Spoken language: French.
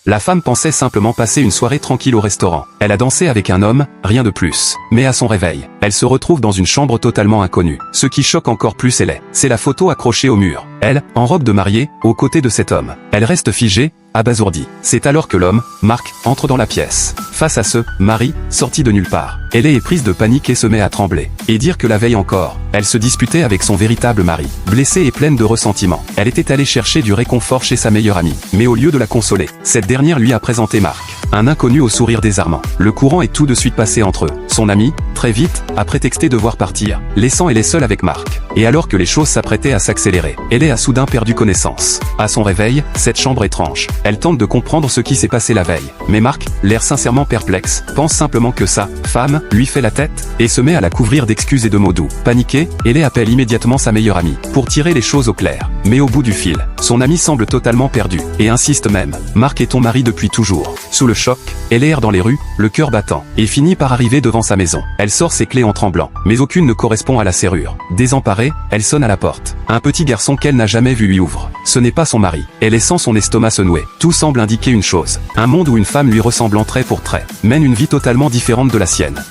La femme pensait simplement passer une soirée tranquille au restaurant. Elle a dansé avec un homme, rien de plus. Mais à son réveil, elle se retrouve dans une chambre totalement inconnue. Ce qui choque encore plus c'est la photo accrochée au mur. Elle, en robe de mariée, aux côtés de cet homme. Elle reste figée, abasourdie. C'est alors que l'homme, Marc, entre dans la pièce. Face à ce mari, sorti de nulle part, elle est prise de panique et se met à trembler. Et dire que la veille encore, elle se disputait avec son véritable mari. Blessée et pleine de ressentiment, elle était allée chercher du réconfort chez sa meilleure amie. Mais au lieu de la consoler, cette dernière lui a présenté Marc, un inconnu au sourire désarmant. Le courant est tout de suite passé entre eux. Son ami, très vite, a prétexté devoir partir, laissant elle seule avec Marc. Et alors que les choses s'apprêtaient à s'accélérer, elle a soudain perdu connaissance. À son réveil, cette chambre étrange. Elle tente de comprendre ce qui s'est passé la veille. Mais Marc, l'air sincèrement perplexe, pense simplement que sa femme lui fait la tête et se met à la couvrir d'excuses et de mots doux. Paniquée, elle appelle immédiatement sa meilleure amie pour tirer les choses au clair. Mais au bout du fil, son amie semble totalement perdue et insiste même. Marc est ton mari depuis toujours. Sous le choc, elle erre dans les rues, le cœur battant, et finit par arriver devant sa maison. Elle sort ses clés en tremblant, mais aucune ne correspond à la serrure. Désemparée, elle sonne à la porte. Un petit garçon qu'elle n'a jamais vu lui ouvre. Ce n'est pas son mari. Elle sent son estomac se nouer. Tout semble indiquer une chose. Un monde où une femme lui ressemblant trait pour trait mène une vie totalement différente de la sienne.